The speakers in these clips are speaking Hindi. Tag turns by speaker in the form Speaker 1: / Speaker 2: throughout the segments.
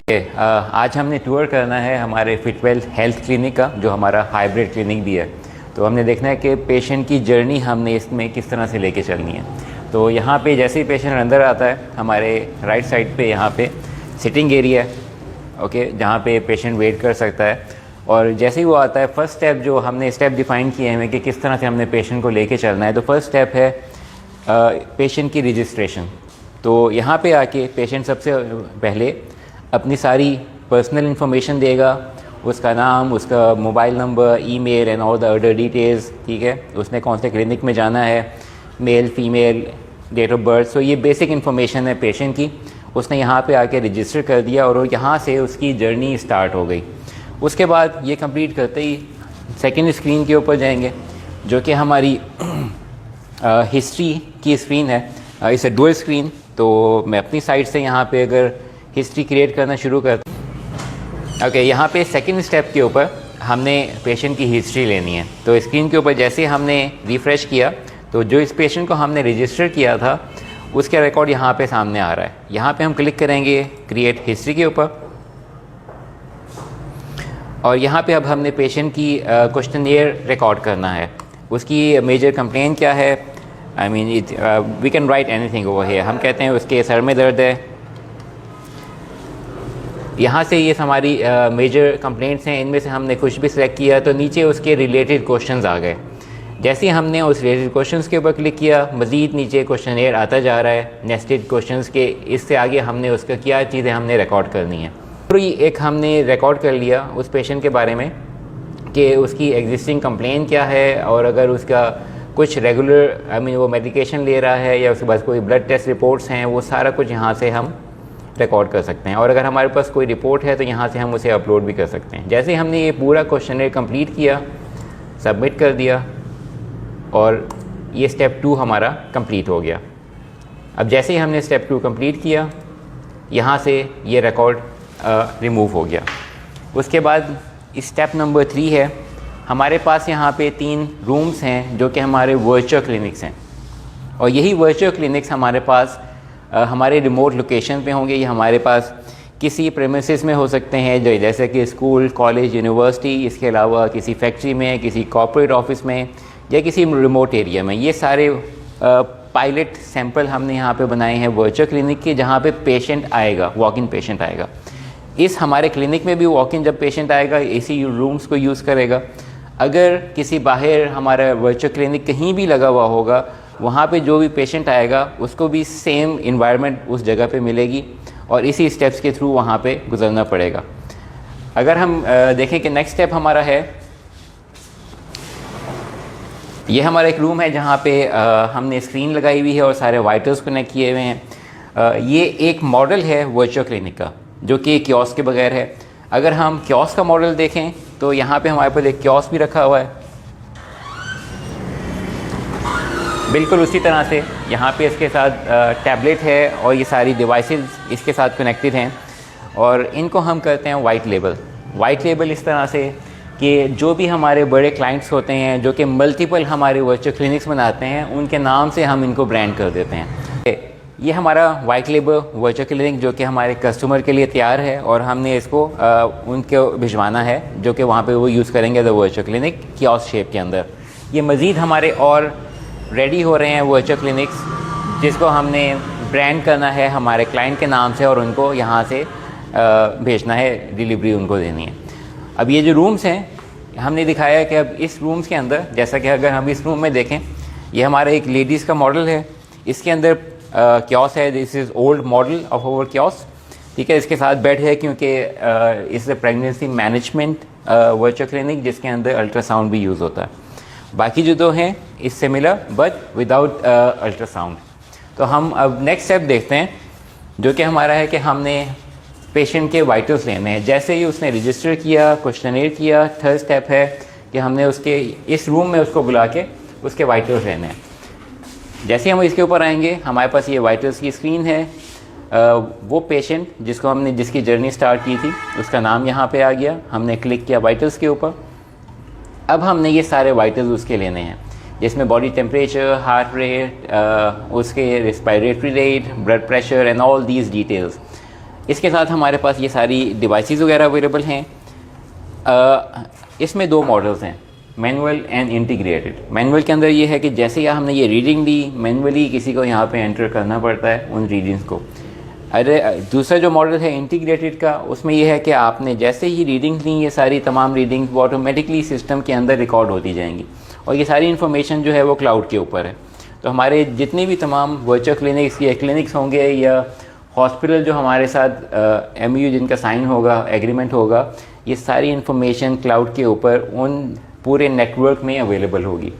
Speaker 1: आज हमने टूर करना है हमारे फिटवेल हेल्थ क्लिनिक का, जो हमारा हाइब्रिड क्लिनिक भी है। तो हमने देखना है कि पेशेंट की जर्नी हमने इसमें किस तरह से लेके चलनी है। तो यहाँ पे जैसे ही पेशेंट अंदर आता है, हमारे राइट साइड पे यहाँ पे सिटिंग एरिया है, ओके, जहाँ पे पेशेंट वेट कर सकता है। और जैसे ही वो आता है, फर्स्ट स्टेप जो हमने स्टेप डिफ़ाइन किए हैं कि किस तरह से हमने पेशेंट को लेके चलना है। तो फर्स्ट स्टेप है पेशेंट की रजिस्ट्रेशन। तो यहाँ पे आके पेशेंट सबसे पहले अपनी सारी पर्सनल इन्फॉर्मेशन देगा, उसका नाम, उसका mobile number, email and all the other details, ठीक है। उसने कौन से क्लिनिक में जाना है, male female, date of birth. So ये बेसिक इन्फॉर्मेशन है पेशेंट की। उसने यहाँ पे आके रजिस्टर कर दिया और यहाँ से उसकी जर्नी स्टार्ट हो गई। उसके बाद ये कंप्लीट करते ही सेकेंड स्क्रीन के ऊपर जाएंगे, जो कि हमारी हिस्ट्री की स्क्रीन है। It's a dual screen. तो मैं अपनी साइड से यहाँ पे अगर हिस्ट्री क्रिएट करना शुरू करता, ओके, यहाँ पे सेकंड स्टेप के ऊपर हमने पेशेंट की हिस्ट्री लेनी है। तो स्क्रीन के ऊपर जैसे हमने रिफ़्रेश किया, तो जो इस पेशेंट को हमने रजिस्टर किया था उसका रिकॉर्ड यहाँ पे सामने आ रहा है। यहाँ पे हम क्लिक करेंगे क्रिएट हिस्ट्री के ऊपर, और यहाँ पे अब हमने पेशेंट की क्वेश्चनियर रिकॉर्ड करना है। उसकी मेजर कंप्लेन क्या है, I mean we can write anything over here. हम कहते हैं उसके सर में दर्द है। यहाँ से ये हमारी मेजर कंप्लेंट्स हैं, इनमें से हमने कुछ भी सिलेक्ट किया तो नीचे उसके रिलेटेड क्वेश्चंस आ गए। जैसे ही हमने उस रिलेटेड क्वेश्चंस के ऊपर क्लिक किया, मज़ीद नीचे क्वेश्चनेयर आता जा रहा है नेस्टेड क्वेश्चंस के। इससे आगे हमने उसका क्या चीज़ें हमने रिकॉर्ड करनी है। तो ये एक हमने रिकॉर्ड कर लिया उस पेशेंट के बारे में कि उसकी एग्जिस्टिंग कंप्लेन क्या है, और अगर उसका कुछ रेगुलर आई मीन वो मेडिकेशन ले रहा है या उसके पास कोई ब्लड टेस्ट रिपोर्ट्स हैं, वो सारा कुछ यहाँ से हम रिकॉर्ड कर सकते हैं। और अगर हमारे पास कोई रिपोर्ट है तो यहाँ से हम उसे अपलोड भी कर सकते हैं। जैसे हमने ये पूरा क्वेश्चनर कंप्लीट किया, सबमिट कर दिया, और ये स्टेप 2 हमारा कंप्लीट हो गया। अब जैसे ही हमने स्टेप 2 कंप्लीट किया, यहाँ से ये रिकॉर्ड रिमूव हो गया। उसके बाद स्टेप नंबर 3 है, हमारे पास यहाँ पे 3 रूम्स हैं जो कि हमारे वर्चुअल क्लिनिक्स हैं। और यही वर्चुअल क्लिनिक्स हमारे पास हमारे रिमोट लोकेशन पे होंगे। ये हमारे पास किसी प्रेमिसेस में हो सकते हैं, जो जैसे कि स्कूल, कॉलेज, यूनिवर्सिटी, इसके अलावा किसी फैक्ट्री में, किसी कॉर्पोरेट ऑफिस में, या किसी रिमोट एरिया में। ये सारे पायलट सैंपल हमने यहाँ पे बनाए हैं वर्चुअल क्लिनिक के, जहाँ पे पेशेंट आएगा, वॉक इन पेशेंट आएगा। इस हमारे क्लिनिक में भी वॉक इन जब पेशेंट आएगा, इसी रूम्स को यूज़ करेगा। अगर किसी बाहर हमारा वर्चुअल क्लिनिक कहीं भी लगा हुआ होगा, वहाँ पे जो भी पेशेंट आएगा उसको भी सेम इन्वायरमेंट उस जगह पे मिलेगी, और इसी स्टेप्स के थ्रू वहाँ पे गुजरना पड़ेगा। अगर हम देखें कि नेक्स्ट स्टेप हमारा है, ये हमारा एक रूम है जहाँ पे हमने स्क्रीन लगाई हुई है और सारे वाइटल्स कनेक्ट किए हुए हैं। ये एक मॉडल है वर्चुअल क्लिनिक का, जो कि कियोस्क के बगैर है। अगर हम कियोस्क का मॉडल देखें तो यहाँ पे हमारे पास एक कियोस्क भी रखा हुआ है, बिल्कुल उसी तरह से। यहाँ पे इसके साथ टैबलेट है और ये सारी डिवाइसेस इसके साथ कनेक्टेड हैं, और इनको हम करते हैं वाइट लेबल। वाइट लेबल इस तरह से कि जो भी हमारे बड़े क्लाइंट्स होते हैं जो कि मल्टीपल हमारे वर्चुअल क्लिनिक्स बनाते हैं, उनके नाम से हम इनको ब्रांड कर देते हैं। ये हमारा वाइट लेबल वर्चुअल क्लिनिक जो कि हमारे कस्टमर के लिए तैयार है, और हमने इसको उनको भिजवाना है, जो कि वहाँ पे वो यूज़ करेंगे the virtual clinic kiosk shape के अंदर। ये मज़ीद हमारे और रेडी हो रहे हैं वर्चुअल क्लिनिक्स, जिसको हमने ब्रांड करना है हमारे क्लाइंट के नाम से, और उनको यहाँ से भेजना है, डिलीवरी उनको देनी है। अब ये जो रूम्स हैं हमने दिखाया कि अब इस रूम्स के अंदर, जैसा कि अगर हम इस रूम में देखें, ये हमारा एक लेडीज़ का मॉडल है। इसके अंदर कियोस्क है, this is old model of our kiosk, ठीक है। इसके साथ बेड है, क्योंकि इस प्रेगनेंसी मैनेजमेंट वर्चुअल क्लिनिक जिसके अंदर अल्ट्रासाउंड भी यूज़ होता है। बाकी जो दो हैं इस सिमिलर बट विदाउट अल्ट्रासाउंड। तो हम अब नेक्स्ट स्टेप देखते हैं, जो कि हमारा है कि हमने पेशेंट के वाइटल्स लेने हैं। जैसे ही उसने रजिस्टर किया, क्वेश्चनर किया, थर्ड स्टेप है कि हमने उसके इस रूम में उसको बुला के उसके वाइटल्स लेने हैं। जैसे ही हम इसके ऊपर आएंगे, हमारे पास ये वाइटल्स की स्क्रीन है। वो पेशेंट जिसकी जर्नी स्टार्ट की थी, उसका नाम यहाँ पे आ गया। हमने क्लिक किया वाइटल्स के ऊपर। अब हमने ये सारे वाइटल्स उसके लेने हैं, जिसमें बॉडी टेम्परेचर, हार्ट रेट, उसके respiratory rate, blood pressure and all these details. इसके साथ हमारे पास ये सारी डिवाइसेस वगैरह अवेलेबल हैं। इसमें दो मॉडल्स हैं, मैनुअल एंड इंटीग्रेटेड। मैनुअल के अंदर ये है कि जैसे ही हमने ये रीडिंग ली, मैनुअली किसी को यहाँ पे एंटर करना पड़ता है उन रीडिंग्स को। अरे दूसरा जो मॉडल है इंटीग्रेटेड का, उसमें यह है कि आपने जैसे ही रीडिंग्स ली, ये सारी तमाम रीडिंग्स वो ऑटोमेटिकली सिस्टम के अंदर रिकॉर्ड होती जाएंगी और ये सारी इन्फॉर्मेशन जो है वो क्लाउड के ऊपर है। तो हमारे जितने भी तमाम वर्चुअल क्लिनिक्स या क्लिनिक्स होंगे या हॉस्पिटल जो हमारे साथ MOU जिनका साइन होगा, एग्रीमेंट होगा, ये सारी इन्फॉर्मेशन क्लाउड के ऊपर उन पूरे नेटवर्क में अवेलेबल होगी।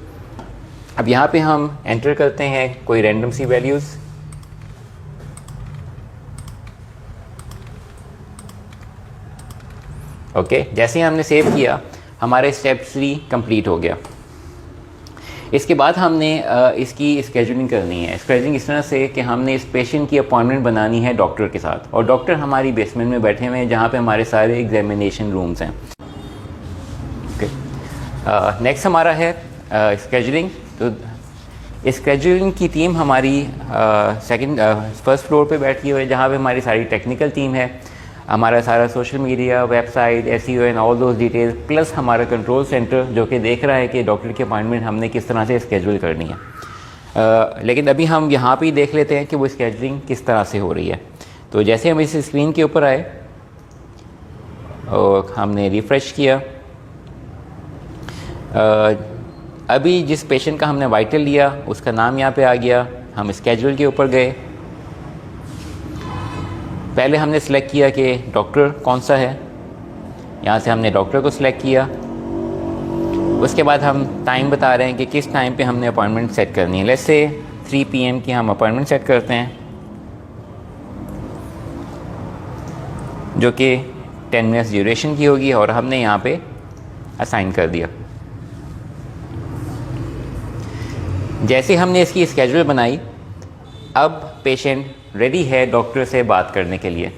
Speaker 1: अब यहाँ पे हम एंटर करते हैं कोई रैंडम सी वैल्यूज़। ओके, जैसे ही हमने सेव किया, हमारे स्टेप 3 कंप्लीट हो गया। इसके बाद हमने इसकी स्केजुलिंग करनी है। स्केजुलिंग इस तरह से कि हमने इस पेशेंट की अपॉइंटमेंट बनानी है डॉक्टर के साथ, और डॉक्टर हमारी बेसमेंट में बैठे हुए हैं जहाँ पे हमारे सारे एग्जामिनेशन रूम्स हैं। ओके, नेक्स्ट हमारा है स्केजुलिंग। तो स्केजुलिंग की टीम हमारी फर्स्ट फ्लोर पे बैठी हुई है, जहाँ पे हमारी सारी टेक्निकल टीम है, हमारा सारा social media, website, SEO and all those details, plus हमारा कंट्रोल सेंटर जो कि देख रहा है कि डॉक्टर की अपॉइंटमेंट हमने किस तरह से स्केड्यूल करनी है। लेकिन अभी हम यहाँ पे ही देख लेते हैं कि वो स्केड्यूलिंग किस तरह से हो रही है। तो जैसे हम इस स्क्रीन के ऊपर आए और हमने रिफ़्रेश किया, अभी जिस पेशेंट का हमने वाइटल लिया उसका नाम यहाँ पे आ गया। हम स्केड्यूल के ऊपर गए, पहले हमने सेलेक्ट किया कि डॉक्टर कौन सा है, यहाँ से हमने डॉक्टर को सिलेक्ट किया। उसके बाद हम टाइम बता रहे हैं कि किस टाइम पे हमने अपॉइंटमेंट सेट करनी है। लेट्स से 3 PM की हम अपॉइंटमेंट सेट करते हैं, जो कि 10 मिनट्स ड्यूरेशन की होगी, और हमने यहाँ पे असाइन कर दिया। जैसे हमने इसकी स्केड्यूल बनाई, अब पेशेंट रेडी है डॉक्टर से बात करने के लिए।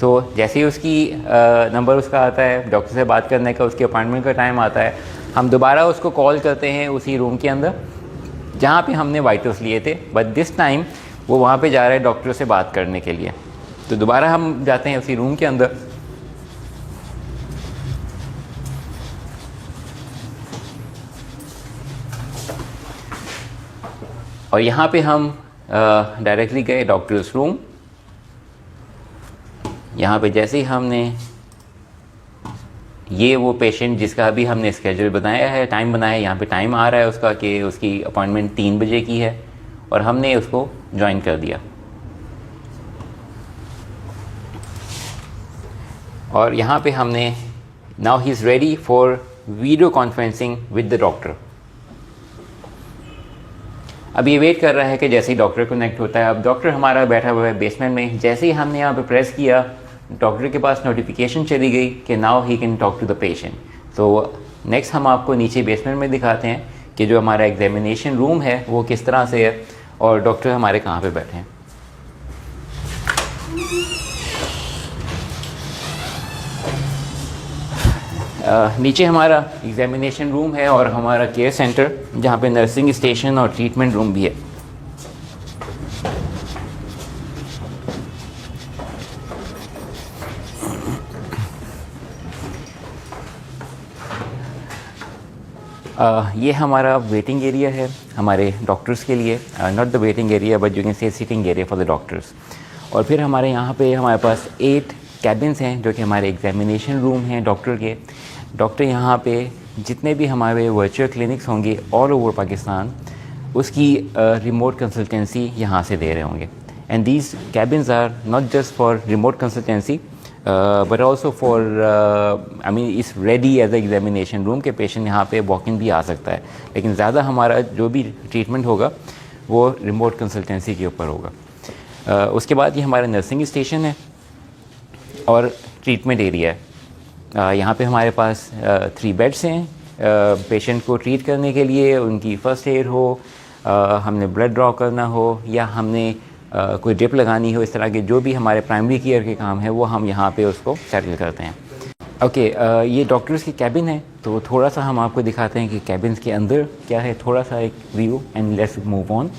Speaker 1: सो जैसे ही उसकी नंबर उसका आता है डॉक्टर से बात करने का, उसकी अपॉइंटमेंट का टाइम आता है, हम दोबारा उसको कॉल करते हैं उसी रूम के अंदर जहाँ पे हमने वाइटल्स लिए थे, बट दिस टाइम वो वहाँ पे जा रहा है डॉक्टर से बात करने के लिए। तो दोबारा हम जाते हैं उसी रूम के अंदर, और यहाँ पे हम डायरेक्टली गए डॉक्टर्स रूम। यहाँ पे जैसे ही हमने ये वो पेशेंट जिसका अभी हमने स्केड्यूल बनाया है, टाइम बनाया है, यहाँ पे टाइम आ रहा है उसका कि उसकी अपॉइंटमेंट 3 बजे की है, और हमने उसको ज्वाइन कर दिया। और यहाँ पे हमने now he is ready for video conferencing with the doctor. अब ये वेट कर रहा है कि जैसे ही डॉक्टर कनेक्ट होता है। अब डॉक्टर हमारा बैठा हुआ है बेसमेंट में, जैसे ही हमने यहाँ पे प्रेस किया, डॉक्टर के पास नोटिफिकेशन चली गई कि now he can talk to the patient. तो नेक्स्ट हम आपको नीचे बेसमेंट में दिखाते हैं कि जो हमारा एग्जामिनेशन रूम है वो किस तरह से है और डॉक्टर हमारे कहाँ पे बैठे हैं। नीचे हमारा एग्जामिनेशन रूम है और हमारा केयर सेंटर, जहाँ पे नर्सिंग स्टेशन और ट्रीटमेंट रूम भी है। ये हमारा वेटिंग एरिया है हमारे डॉक्टर्स के लिए, not the waiting area but you can say sitting area for the doctors. और फिर हमारे यहाँ पे हमारे पास 8 कैबिन्स हैं जो कि हमारे एग्जामिनेशन रूम हैं डॉक्टर के। डॉक्टर यहाँ पे जितने भी हमारे वर्चुअल क्लिनिक्स होंगे ऑल ओवर पाकिस्तान, उसकी रिमोट कंसल्टेंसी यहाँ से दे रहे होंगे। And these cabins are not just for remote consultancy but also for I mean is ready as a examination room के पेशेंट यहाँ पे वॉक इन भी आ सकता है, लेकिन ज़्यादा हमारा जो भी ट्रीटमेंट होगा वो रिमोट कंसल्टेंसी के ऊपर होगा। उसके बाद ये हमारा नर्सिंग स्टेशन है और ट्रीटमेंट एरिया है। यहाँ पे हमारे पास 3 बेड्स हैं पेशेंट को ट्रीट करने के लिए, उनकी फ़र्स्ट एड हो, हमने ब्लड ड्रॉ करना हो या हमने कोई ड्रिप लगानी हो, इस तरह के जो भी हमारे प्राइमरी केयर के काम है वो हम यहाँ पे उसको सेटल करते हैं। ओके, ये डॉक्टर्स की कैबिन है, तो थोड़ा सा हम आपको दिखाते हैं कि कैबिन्स के अंदर क्या है, थोड़ा सा एक view, and let's move on.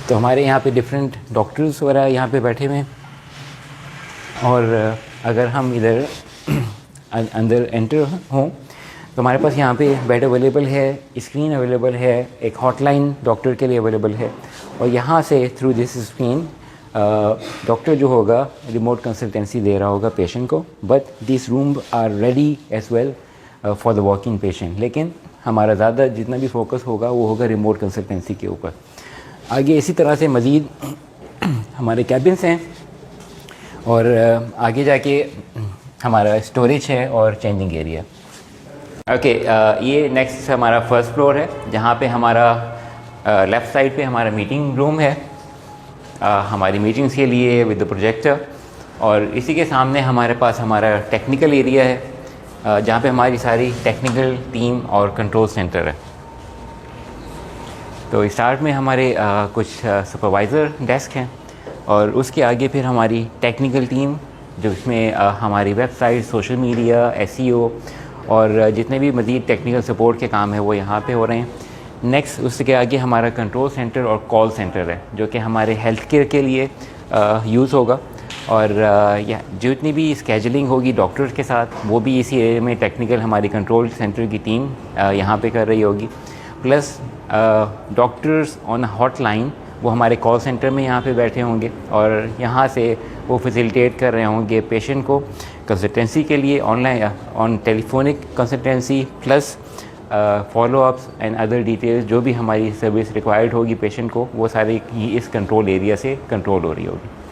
Speaker 1: तो तो हमारे यहाँ पे डिफरेंट डॉक्टर्स वगैरह यहाँ पे बैठे हुए हैं। और अगर हम इधर अंदर एंटर हों तो हमारे पास यहाँ पे बेड अवेलेबल है, स्क्रीन अवेलेबल है, एक हॉटलाइन डॉक्टर के लिए अवेलेबल है। और यहाँ से थ्रू दिस स्क्रीन डॉक्टर जो होगा रिमोट कंसल्टेंसी दे रहा होगा पेशेंट को। But this room are ready as well for the walk in patient, लेकिन हमारा ज़्यादा जितना भी फोकस होगा वो होगा रिमोट कंसल्टेंसी के ऊपर। आगे इसी तरह से मज़ीद हमारे कैबिन्स हैं और आगे जाके हमारा स्टोरेज है और चेंजिंग एरिया। ओके, ये नेक्स्ट हमारा फर्स्ट फ्लोर है जहाँ पे हमारा लेफ़्ट साइड पे हमारा मीटिंग रूम है हमारी मीटिंग्स के लिए विद द प्रोजेक्टर। और इसी के सामने हमारे पास हमारा टेक्निकल एरिया है जहाँ पे हमारी सारी टेक्निकल टीम और कंट्रोल सेंटर है। तो स्टार्ट में हमारे कुछ सुपरवाइज़र डेस्क हैं और उसके आगे फिर हमारी टेक्निकल टीम जो इसमें हमारी वेबसाइट, सोशल मीडिया, SEO और जितने भी मज़ीद टेक्निकल सपोर्ट के काम है वो यहाँ पे हो रहे हैं। नेक्स्ट उसके आगे हमारा कंट्रोल सेंटर और कॉल सेंटर है जो कि हमारे हेल्थ केयर के लिए यूज़ होगा। और जितनी भी स्केजुलिंग होगी डॉक्टर्स के साथ वो भी इसी एरिया में टेक्निकल हमारी कंट्रोल सेंटर की टीम यहाँ पे कर रही होगी। प्लस डॉक्टर्स ऑन हॉटलाइन वो हमारे कॉल सेंटर में यहाँ पे बैठे होंगे और यहाँ से वो फैसिलिटेट कर रहे होंगे पेशेंट को कंसल्टेंसी के लिए online on telephonic consultancy plus follow-ups and other details जो भी हमारी सर्विस रिक्वायर्ड होगी पेशेंट को वो सारी इस कंट्रोल एरिया से कंट्रोल हो रही होगी।